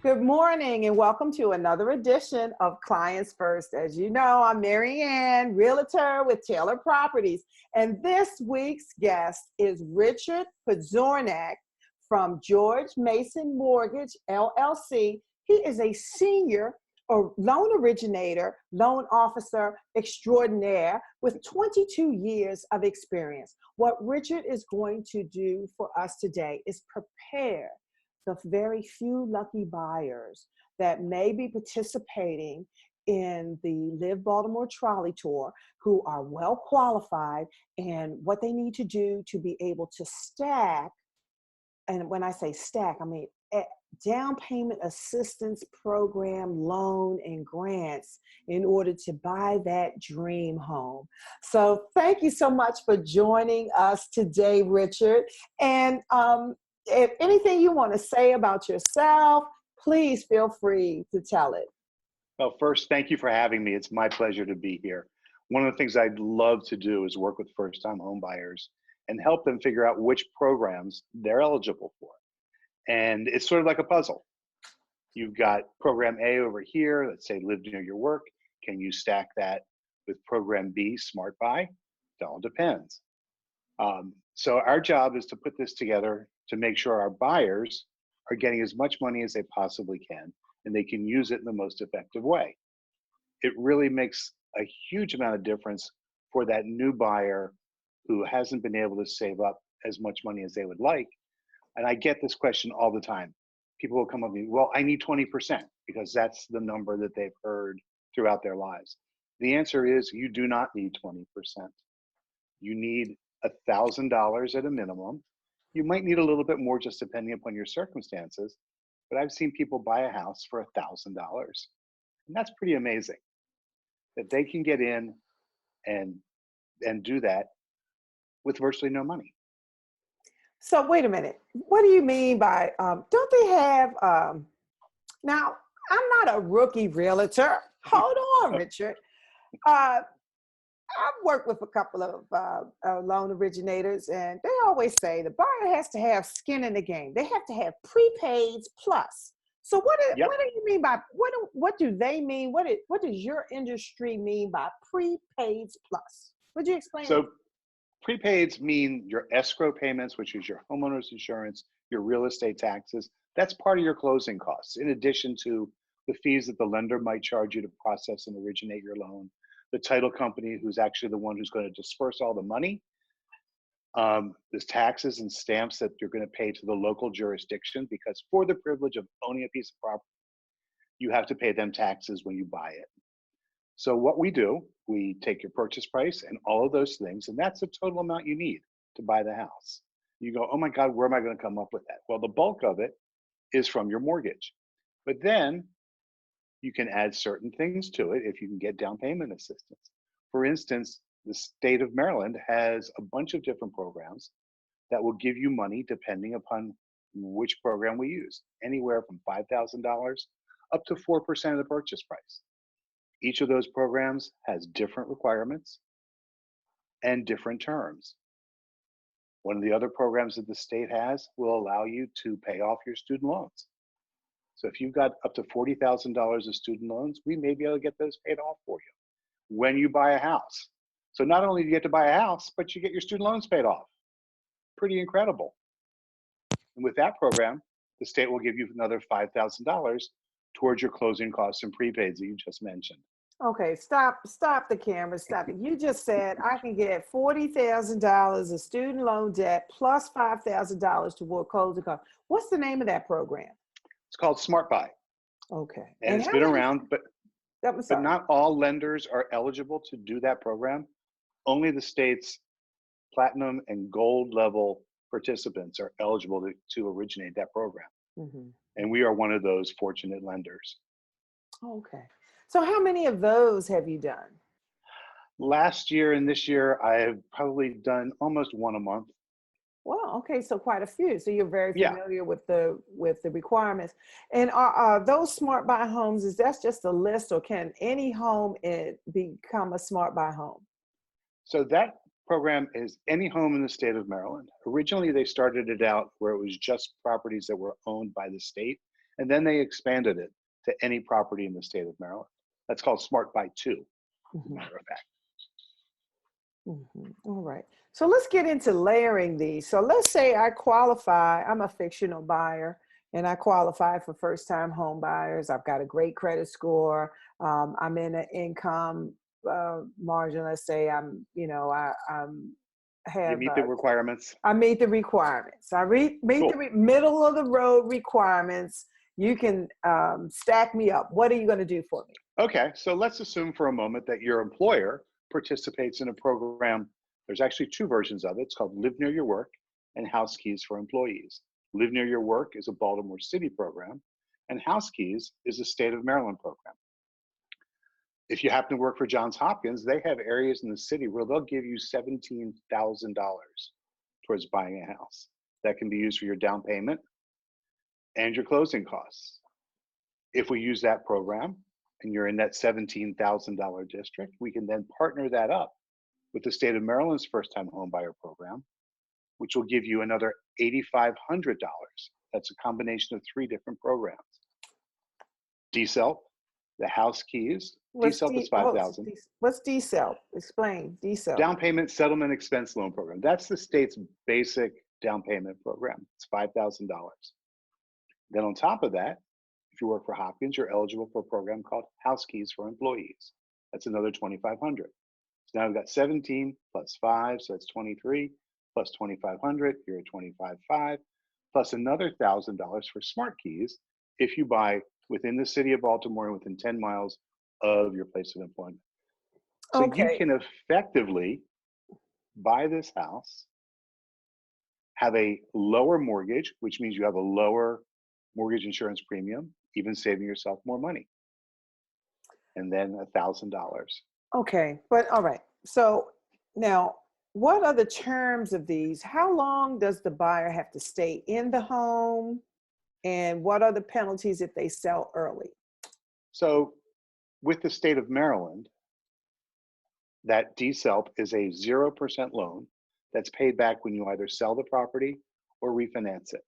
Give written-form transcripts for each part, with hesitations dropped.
Good morning and welcome to another edition of Clients First. As you know, I'm Mary Ann, Realtor with Taylor Properties. And this week's guest is Richard Pazornik from George Mason Mortgage, LLC. He is a senior or loan originator, loan officer extraordinaire with 22 years of experience. What Richard is going to do for us today is prepare the very few lucky buyers that may be participating in the Live Baltimore Trolley Tour who are well qualified and what they need to do to be able to stack. And when I say stack, I mean down payment assistance program, loan, and grants in order to buy that dream home. So thank you so much for joining us today, Richard. And if anything you want to say about yourself, please feel free to tell it. Well, first, thank you for having me. It's my pleasure to be here. One of the things I'd love to do is work with first-time home buyers and help them figure out which programs they're eligible for. And it's sort of like a puzzle. You've got program A over here, let's say live near your work. Can you stack that with program B, Smart Buy? It all depends. So our job is to put this together to make sure our buyers are getting as much money as they possibly can and they can use it in the most effective way. It really makes a huge amount of difference for that new buyer who hasn't been able to save up as much money as they would like. And I get this question all the time. People will come up to me, well, I need 20% because that's the number that they've heard throughout their lives. The answer is you do not need 20%. You need $1,000 at a minimum. You might need a little bit more just depending upon your circumstances, but I've seen people buy a house for $1,000. And that's pretty amazing that they can get in and do that with virtually no money. So wait a minute. What do you mean by, don't they have, now I'm not a rookie realtor. Hold on, Richard. I've worked with a couple of loan originators, and they always say the buyer has to have skin in the game. They have to have prepaids plus. So what do you mean by, what do they mean? What does your industry mean by prepaids plus? Would you explain? So prepaids mean your escrow payments, which is your homeowner's insurance, your real estate taxes. That's part of your closing costs, in addition to the fees that the lender might charge you to process and originate your loan. The title company, who's actually the one who's going to disperse all the money. There's taxes and stamps that you're going to pay to the local jurisdiction, because for the privilege of owning a piece of property, you have to pay them taxes when you buy it. So what we do, we take your purchase price and all of those things, and that's the total amount you need to buy the house. You go, oh my God, where am I going to come up with that? Well, the bulk of it is from your mortgage. But then you can add certain things to it if you can get down payment assistance. For instance, the state of Maryland has a bunch of different programs that will give you money depending upon which program we use, anywhere from $5,000 up to 4% of the purchase price. Each of those programs has different requirements and different terms. One of the other programs that the state has will allow you to pay off your student loans. So if you've got up to $40,000 of student loans, we may be able to get those paid off for you when you buy a house. So not only do you get to buy a house, but you get your student loans paid off. Pretty incredible. And with that program, the state will give you another $5,000 towards your closing costs and prepaids that you just mentioned. Okay, stop the camera, stop it. You just said I can get $40,000 of student loan debt plus $5,000 toward closing costs. What's the name of that program? It's called Smart Buy. Okay. And it's been around, but not all lenders are eligible to do that program. Only the state's platinum and gold level participants are eligible to originate that program. Mm-hmm. And we are one of those fortunate lenders. Okay. So how many of those have you done? Last year and this year, I have probably done almost one a month. Well, okay, so quite a few. So you're very familiar with the requirements. And are those Smart Buy homes, is that just a list, or can any home become a Smart Buy home? So that program is any home in the state of Maryland. Originally, they started it out where it was just properties that were owned by the state. And then they expanded it to any property in the state of Maryland. That's called Smart Buy 2, as a matter of fact. All right. So let's get into layering these. So let's say I qualify, I'm a fictional buyer and I qualify for first-time home buyers. I've got a great credit score. I'm in an income margin. Let's say You meet the requirements. I meet the requirements. Meet Cool. the middle of the road requirements. You can stack me up. What are you going to do for me? Okay, so let's assume for a moment that your employer participates in a program. There's actually two versions of it. It's called Live Near Your Work and House Keys for Employees. Live Near Your Work is a Baltimore City program, and House Keys is a state of Maryland program. If you happen to work for Johns Hopkins, they have areas in the city where they'll give you $17,000 towards buying a house. That can be used for your down payment and your closing costs. If we use that program and you're in that $17,000 district, we can then partner that up with the state of Maryland's first-time home buyer program, which will give you another $8,500. That's a combination of three different programs. DSELP, the house keys. DSELP is $5,000. What's DSELP? Explain DSELP. Down payment settlement expense loan program. That's the state's basic down payment program. It's $5,000. Then on top of that, if you work for Hopkins, you're eligible for a program called House Keys for Employees. That's another $2,500. So now we've got 17 plus 5, so that's 23, plus 2,500, you're at 25,500, plus another $1,000 for Smart Keys if you buy within the city of Baltimore and within 10 miles of your place of employment. So you can effectively buy this house, have a lower mortgage, which means you have a lower mortgage insurance premium, even saving yourself more money. And then $1,000. Okay, but all right. So now, what are the terms of these? How long does the buyer have to stay in the home? And what are the penalties if they sell early? So with the state of Maryland, that DSELP is a 0% loan that's paid back when you either sell the property or refinance it.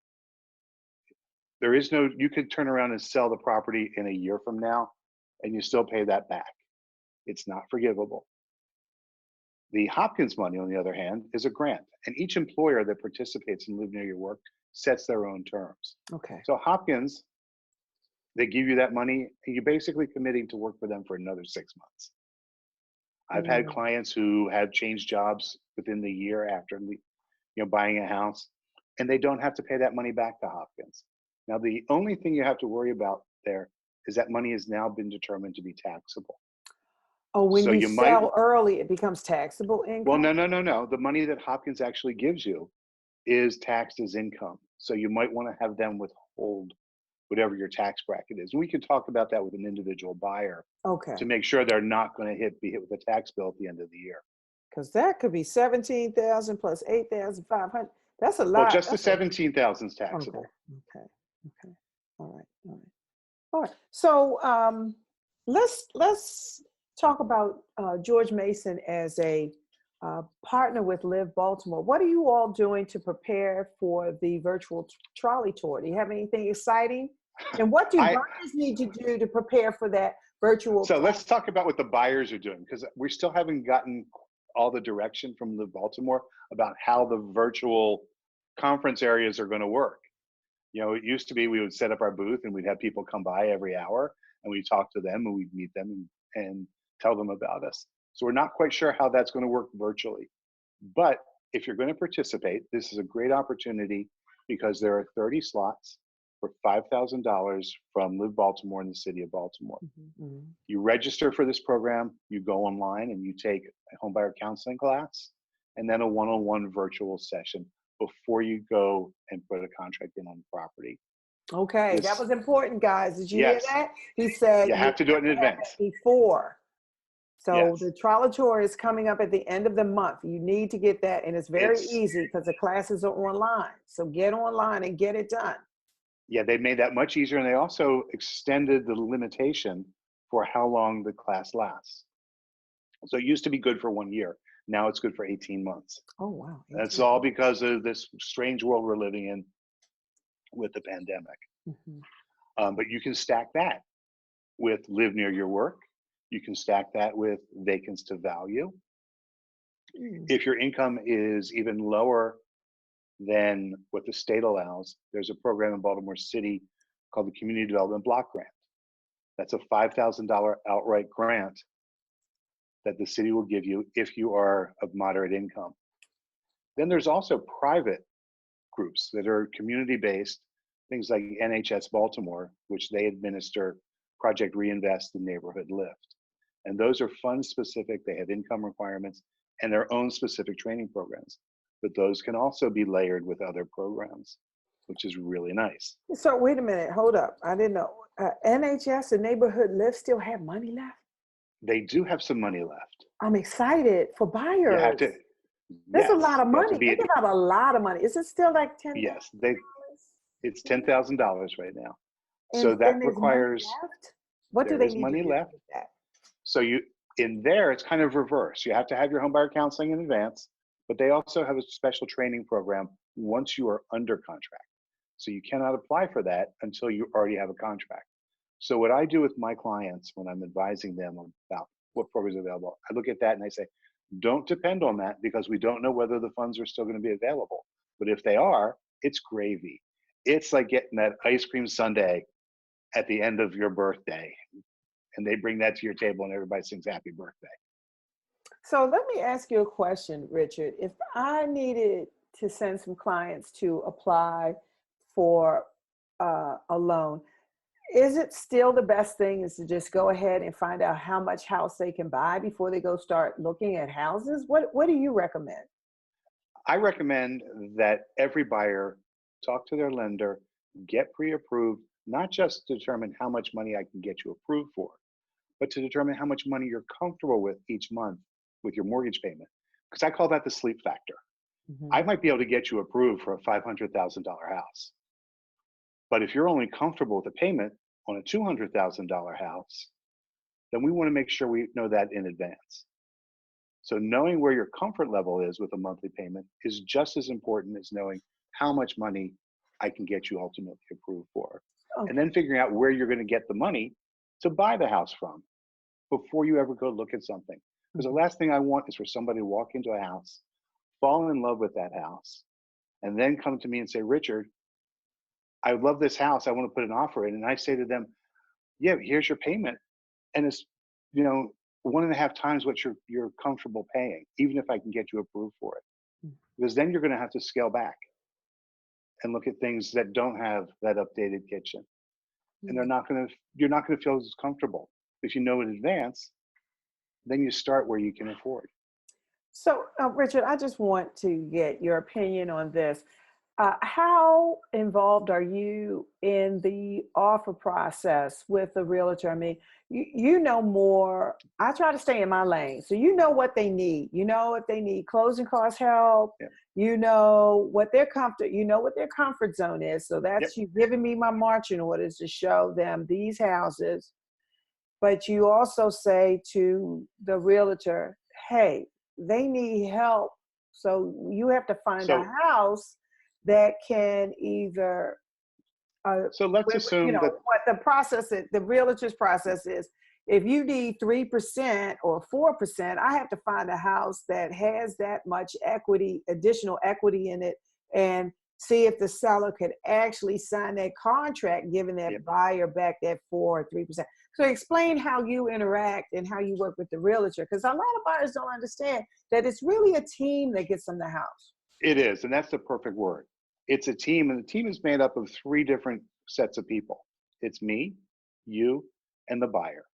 There is no, you could turn around and sell the property in a year from now and you still pay that back. It's not forgivable. The Hopkins money, on the other hand, is a grant, and each employer that participates in Live Near Your Work sets their own terms. Okay. So Hopkins, they give you that money, and you're basically committing to work for them for another 6 months. I've had clients who have changed jobs within the year after buying a house, and they don't have to pay that money back to Hopkins. Now, the only thing you have to worry about there is that money has now been determined to be taxable. Oh, when so you sell early, it becomes taxable income? Well, no. The money that Hopkins actually gives you is taxed as income. So you might want to have them withhold whatever your tax bracket is. And we can talk about that with an individual buyer to make sure they're not going to be hit with a tax bill at the end of the year. Because that could be 17,000 plus 8,500. That's a lot. Well, just the 17,000 is taxable. Okay. All right. So let's talk about George Mason as a partner with Live Baltimore. What are you all doing to prepare for the virtual trolley tour? Do you have anything exciting? And what do buyers need to do to prepare for that virtual tour? Let's talk about what the buyers are doing, because we still haven't gotten all the direction from Live Baltimore about how the virtual conference areas are going to work. It used to be we would set up our booth and we'd have people come by every hour and we'd talk to them and we'd meet them and tell them about us. So we're not quite sure how that's going to work virtually. But if you're going to participate, this is a great opportunity because there are 30 slots for $5,000 from Live Baltimore in the city of Baltimore. Mm-hmm. You register for this program, you go online and you take a homebuyer counseling class and then a one-on-one virtual session before you go and put a contract in on the property. Okay, that was important, guys. Did you hear that? He said you have to do it in advance. Before. So the trolley tour is coming up at the end of the month. You need to get that, and it's very easy because the classes are online. So get online and get it done. Yeah, they made that much easier, and they also extended the limitation for how long the class lasts. So it used to be good for 1 year. Now it's good for 18 months. Oh, wow. That's all because of this strange world we're living in with the pandemic. But you can stack that with live near your work. You can stack that with vacants to value. Mm. If your income is even lower than what the state allows, there's a program in Baltimore City called the Community Development Block Grant. That's a $5,000 outright grant that the city will give you if you are of moderate income. Then there's also private groups that are community-based, things like NHS Baltimore, which they administer Project Reinvest and Neighborhood Lift. And those are fund specific, they have income requirements and their own specific training programs. But those can also be layered with other programs, which is really nice. So wait a minute, hold up. I didn't know. NHS and Neighborhood Lift still have money left? They do have some money left. I'm excited for You have buyers. to, There's a lot yes, of you have to money. They be, give out a lot of money. Is it still like $10,000? yes, it's $10,000 right now. So And that there's money requires, left? What do there they is need to money do left. with that? So in there, it's kind of reverse. You have to have your home buyer counseling in advance, but they also have a special training program once you are under contract. So you cannot apply for that until you already have a contract. So what I do with my clients when I'm advising them about what programs are available, I look at that and I say, don't depend on that because we don't know whether the funds are still going to be available. But if they are, it's gravy. It's like getting that ice cream sundae at the end of your birthday. And they bring that to your table and everybody sings happy birthday. So let me ask you a question, Richard. If I needed to send some clients to apply for a loan, is it still the best thing is to just go ahead and find out how much house they can buy before they go start looking at houses? What do you recommend? I recommend that every buyer talk to their lender, get pre-approved, not just to determine how much money I can get you approved for, but to determine how much money you're comfortable with each month with your mortgage payment. Because I call that the sleep factor. Mm-hmm. I might be able to get you approved for a $500,000 house. But if you're only comfortable with a payment on a $200,000 house, then we want to make sure we know that in advance. So knowing where your comfort level is with a monthly payment is just as important as knowing how much money I can get you ultimately approved for. Okay. And then figuring out where you're going to get the money to buy the house from before you ever go look at something. Because the last thing I want is for somebody to walk into a house, fall in love with that house, and then come to me and say, Richard, I love this house. I want to put an offer in. And I say to them, yeah, here's your payment. And it's, 1.5 times what you're comfortable paying, even if I can get you approved for it. Because then you're going to have to scale back and look at things that don't have that updated kitchen. And you're not going to feel as comfortable. If you know in advance, then you start where you can afford. So, Richard, I just want to get your opinion on this. How involved are you in the offer process with the realtor? I mean, you know more. I try to stay in my lane. So you know what they need. You know if they need closing cost help. Yep. You know what their comfort zone is. So that's Yep. you giving me my marching orders to show them these houses. But you also say to the realtor, hey, they need help. So you have to find a So house that can either, let's assume that what the process is, the realtor's process is, if you need 3% or 4%, I have to find a house that has that much equity, additional equity in it, and see if the seller could actually sign that contract, giving that yep. buyer back that 4 or 3%. So explain how you interact and how you work with the realtor, because a lot of buyers don't understand that it's really a team that gets them the house. It is, and that's the perfect word. It's a team, and the team is made up of 3 different sets of people. It's me, you, and the buyer.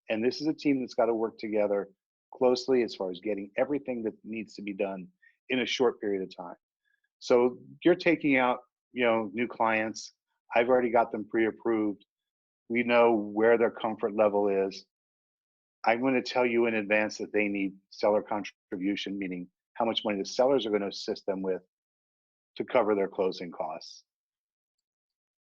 And this is a team that's got to work together closely as far as getting everything that needs to be done in a short period of time. So you're taking out, new clients. I've already got them pre-approved. We know where their comfort level is. I'm going to tell you in advance that they need seller contribution, meaning how much money the sellers are going to assist them with to cover their closing costs.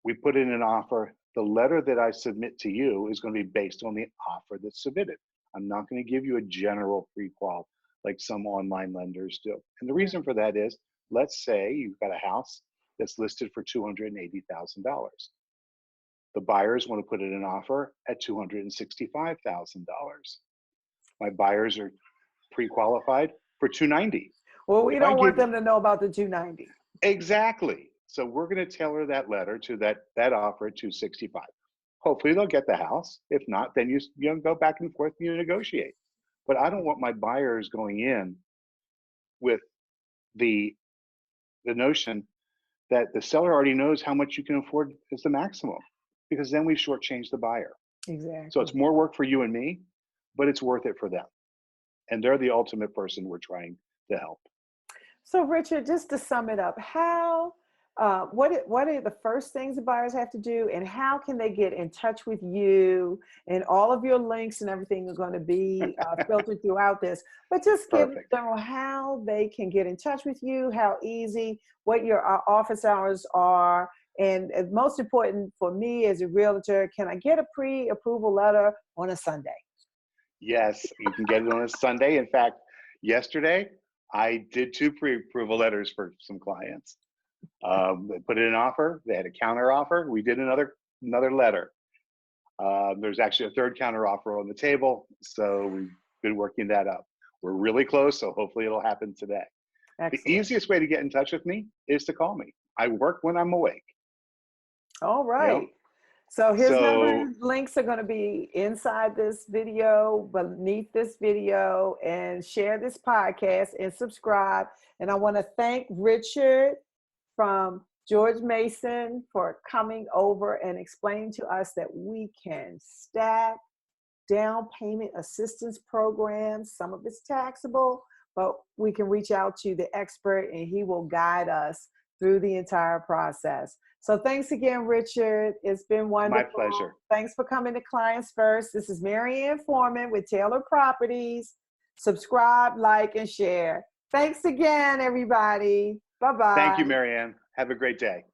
We put in an offer. The letter that I submit to you is going to be based on the offer that's submitted. I'm not going to give you a general pre-qual like some online lenders do. And the reason for that is, let's say you've got a house that's listed for $280,000. The buyers want to put in an offer at $265,000. My buyers are pre-qualified for 290. Well, we If I don't want give them to know about the 290. exactly, so we're going to tailor that letter to that offer at 265. Hopefully they'll get the house. If not, then you go back and forth and you negotiate. But I don't want my buyers going in with the notion that the seller already knows how much you can afford is the maximum, because then we shortchange the buyer. So Exactly. it's more work for you and me, but it's worth it for them. And they're the ultimate person we're trying to help. So Richard, just to sum it up, what are the first things the buyers have to do, and how can they get in touch with you? And all of your links and everything are going to be filtered throughout this. But just give Perfect. them how they can get in touch with you, how easy, what your office hours are, and most important for me as a realtor, can I get a pre-approval letter on a Sunday? Yes, you can get it on a Sunday. In fact, yesterday I did 2 pre-approval letters for some clients. They put in an offer. They had a counter offer. We did another letter. There's actually a 3rd counter offer on the table. So we've been working that up. We're really close. So hopefully it'll happen today. The Excellent. easiest way to get in touch with me is to call me. I work when I'm awake. All You know? right. So his So number links are going to be inside this video, beneath this video, and share this podcast and subscribe. And I want to thank Richard from George Mason for coming over and explaining to us that we can stack down payment assistance programs. Some of it's taxable, but we can reach out to the expert and he will guide us through the entire process. So thanks again, Richard. It's been wonderful. my pleasure. Thanks for coming to Clients First. This is Marianne Foreman with Taylor Properties. Subscribe, like, and share. Thanks again, everybody. Bye-bye. Thank you, Marianne. Have a great day.